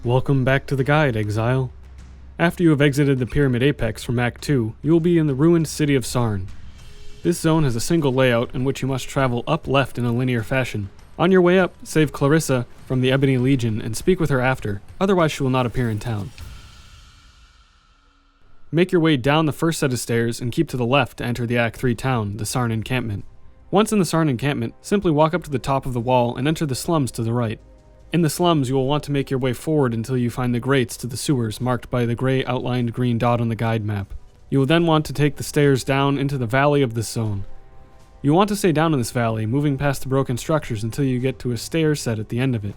Welcome back to the guide, Exile. After you have exited the pyramid apex from Act 2, you will be in the ruined city of SARN. This zone has a single layout in which you must travel up left in a linear fashion. On your way up, save Clarissa from the Ebony Legion and speak with her after, otherwise she will not appear in town. Make your way down the first set of stairs and keep to the left to enter the Act 3 town, the SARN encampment. Once in the SARN encampment, simply walk up to the top of the wall and enter the slums to the right. In the slums, you will want to make your way forward until you find the grates to the sewers marked by the gray outlined green dot on the guide map. You will then want to take the stairs down into the valley of this zone. You want to stay down in this valley, moving past the broken structures until you get to a stair set at the end of it.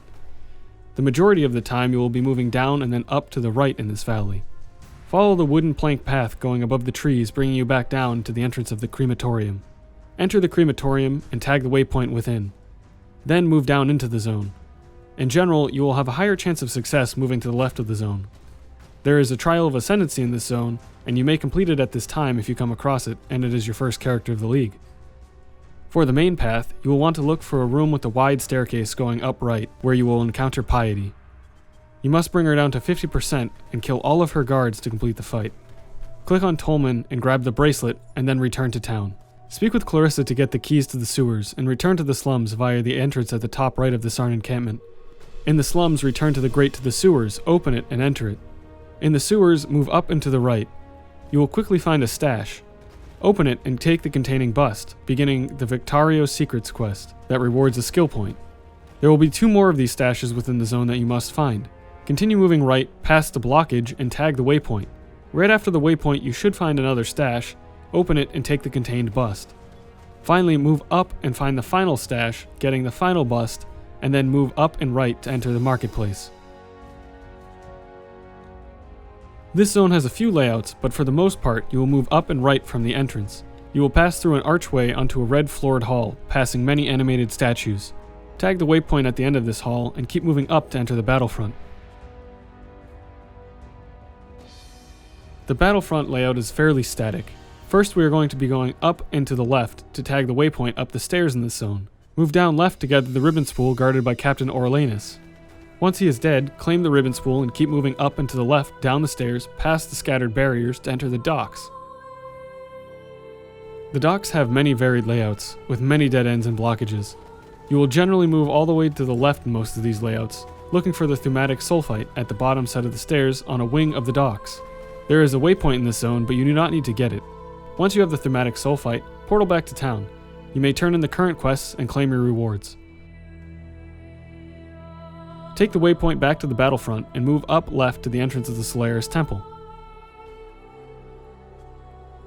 The majority of the time you will be moving down and then up to the right in this valley. Follow the wooden plank path going above the trees, bringing you back down to the entrance of the crematorium. Enter the crematorium and tag the waypoint within. Then move down into the zone. In general, you will have a higher chance of success moving to the left of the zone. There is a trial of ascendancy in this zone, and you may complete it at this time if you come across it, and it is your first character of the league. For the main path, you will want to look for a room with a wide staircase going up right, where you will encounter PIETY. You must bring her down to 50% and kill all of her guards to complete the fight. Click on Tolman and grab the bracelet, and then return to town. Speak with Clarissa to get the keys to the sewers, and return to the slums via the entrance at the top right of the SARN encampment. In the slums, return to the grate to the sewers, open it, and enter it. In the sewers, move up and to the right. You will quickly find a stash. Open it and take the containing bust, beginning the Victario Secrets quest that rewards a skill point. There will be 2 more of these stashes within the zone that you must find. Continue moving right, past the blockage, and tag the waypoint. Right after the waypoint, you should find another stash, open it, and take the contained bust. Finally, move up and find the final stash, getting the final bust, and then move up and right to enter the marketplace. This zone has a few layouts, but for the most part, you will move up and right from the entrance. You will pass through an archway onto a red floored hall, passing many animated statues. Tag the waypoint at the end of this hall and keep moving up to enter the battlefront. The battlefront layout is fairly static. First, we are going to be going up and to the left to tag the waypoint up the stairs in this zone. Move down left to gather the ribbon spool guarded by Captain Orlanus. Once he is dead, claim the ribbon spool and keep moving up and to the left, down the stairs, past the scattered barriers to enter the docks. The docks have many varied layouts, with many dead ends and blockages. You will generally move all the way to the left in most of these layouts, looking for the thematic sulfite at the bottom set of the stairs on a wing of the docks. There is a waypoint in this zone, but you do not need to get it. Once you have the thematic sulfite, portal back to town. You may turn in the current quests and claim your rewards. Take the waypoint back to the battlefront and move up left to the entrance of the SOLARIS temple.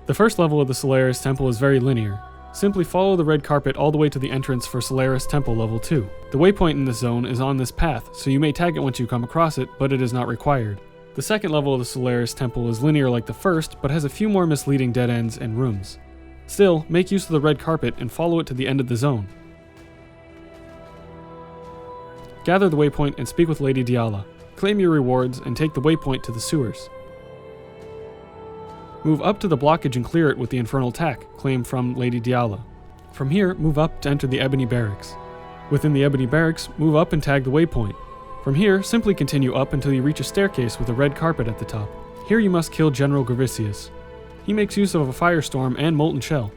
The first level of the SOLARIS temple is very linear. Simply follow the red carpet all the way to the entrance for SOLARIS temple level 2. The waypoint in this zone is on this path, so you may tag it once you come across it, but it is not required. The second level of the SOLARIS temple is linear like the first, but has a few more misleading dead ends and rooms. Still, make use of the red carpet and follow it to the end of the zone. Gather the waypoint and speak with Lady Diala. Claim your rewards and take the waypoint to the sewers. Move up to the blockage and clear it with the infernal tack, claimed from Lady Diala. From here, move up to enter the Ebony Barracks. Within the Ebony Barracks, move up and tag the waypoint. From here, simply continue up until you reach a staircase with a red carpet at the top. Here you must kill General Gravicius. He makes use of a firestorm and molten shell.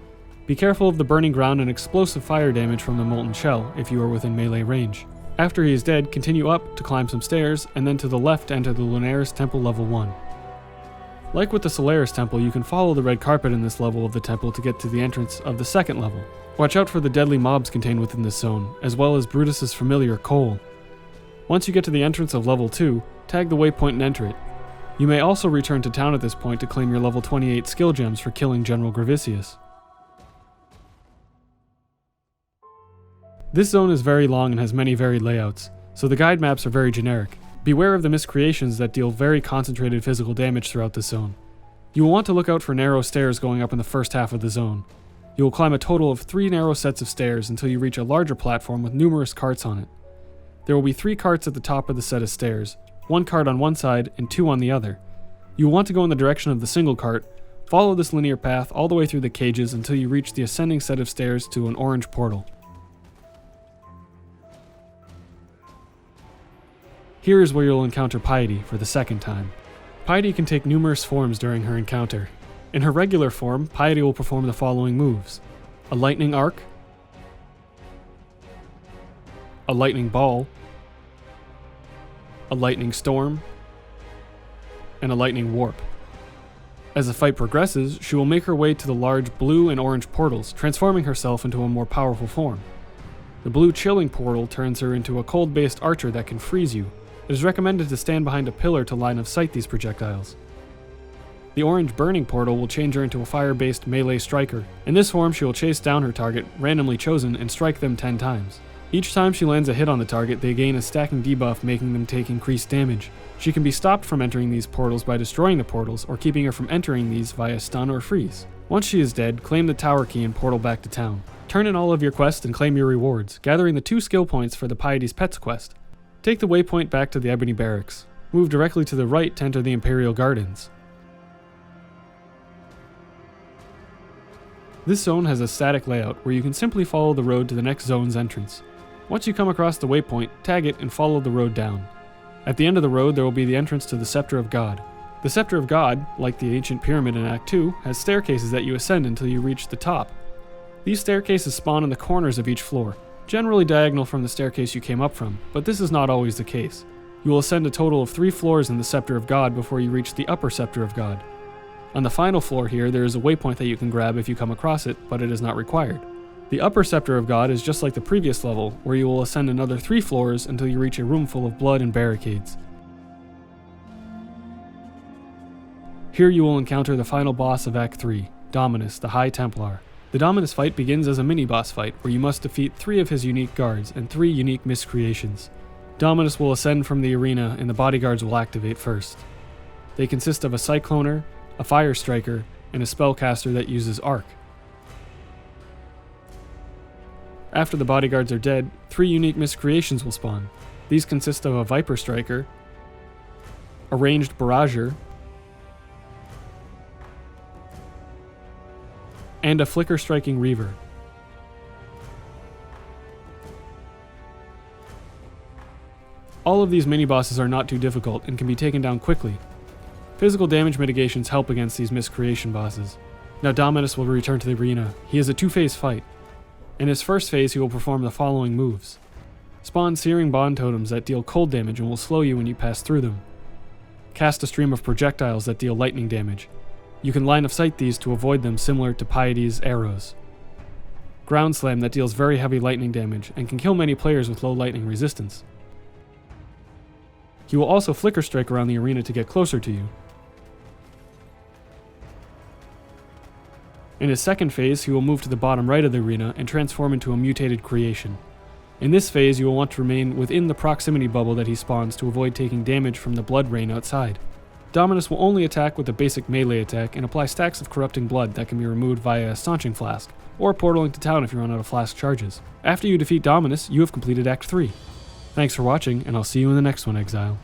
Be careful of the burning ground and explosive fire damage from the molten shell if you are within melee range. After he is dead, continue up to climb some stairs, and then to the left enter the LUNARIS temple level 1. Like with the SOLARIS temple, you can follow the red carpet in this level of the temple to get to the entrance of the second level. Watch out for the deadly mobs contained within this zone, as well as Brutus's familiar Cole. Once you get to the entrance of level 2, tag the waypoint and enter it. You may also return to town at this point to claim your level 28 skill gems for killing General Gravicius. This zone is very long and has many varied layouts, so the guide maps are very generic. Beware of the miscreations that deal very concentrated physical damage throughout this zone. You will want to look out for narrow stairs going up in the first half of the zone. You will climb a total of 3 narrow sets of stairs until you reach a larger platform with numerous carts on it. There will be 3 carts at the top of the set of stairs, 1 cart on one side and 2 on the other. You will want to go in the direction of the single cart, follow this linear path all the way through the cages until you reach the ascending set of stairs to an orange portal. Here is where you'll encounter Piety for the second time. Piety can take numerous forms during her encounter. In her regular form, Piety will perform the following moves: a lightning arc, a lightning ball, a lightning storm, and a lightning warp. As the fight progresses, she will make her way to the large blue and orange portals, transforming herself into a more powerful form. The blue chilling portal turns her into a cold-based archer that can freeze you. It is recommended to stand behind a pillar to line of sight these projectiles. The orange burning portal will change her into a fire-based melee striker. In this form, she will chase down her target, randomly chosen, and strike them 10 times. Each time she lands a hit on the target, they gain a stacking debuff, making them take increased damage. She can be stopped from entering these portals by destroying the portals, or keeping her from entering these via stun or freeze. Once she is dead, claim the tower key and portal back to town. Turn in all of your quests and claim your rewards, gathering the 2 skill points for the Piety's Pets quest. Take the waypoint back to the Ebony Barracks. Move directly to the right to enter the Imperial Gardens. This zone has a static layout where you can simply follow the road to the next zone's entrance. Once you come across the waypoint, tag it and follow the road down. At the end of the road, there will be the entrance to the Sceptre of God. The Sceptre of God, like the ancient pyramid in Act 2, has staircases that you ascend until you reach the top. These staircases spawn in the corners of each floor, generally diagonal from the staircase you came up from, but this is not always the case. You will ascend a total of 3 floors in the Sceptre of God before you reach the upper Sceptre of God. On the final floor here, there is a waypoint that you can grab if you come across it, but it is not required. The upper Sceptre of God is just like the previous level, where you will ascend another 3 floors until you reach a room full of blood and barricades. Here you will encounter the final boss of Act 3, Dominus, the High Templar. The Dominus fight begins as a mini-boss fight, where you must defeat 3 of his unique guards and 3 unique miscreations. Dominus will ascend from the arena and the bodyguards will activate first. They consist of a Cycloner, a Fire Striker, and a Spellcaster that uses Arc. After the bodyguards are dead, 3 unique miscreations will spawn. These consist of a Viper Striker, a ranged Barrager, and a Flicker Striking Reaver. All of these mini-bosses are not too difficult and can be taken down quickly. Physical damage mitigations help against these miscreation bosses. Now Dominus will return to the arena. He is a 2-phase fight. In his first phase, he will perform the following moves. Spawn Searing Bond Totems that deal cold damage and will slow you when you pass through them. Cast a stream of projectiles that deal lightning damage. You can line of sight these to avoid them, similar to Piety's arrows. Ground Slam that deals very heavy lightning damage and can kill many players with low lightning resistance. He will also Flicker Strike around the arena to get closer to you. In his second phase, he will move to the bottom right of the arena and transform into a mutated creation. In this phase, you will want to remain within the proximity bubble that he spawns to avoid taking damage from the blood rain outside. Dominus will only attack with a basic melee attack and apply stacks of corrupting blood that can be removed via a staunching flask, or portaling to town if you run out of flask charges. After you defeat Dominus, you have completed Act 3. Thanks for watching, and I'll see you in the next one, Exile.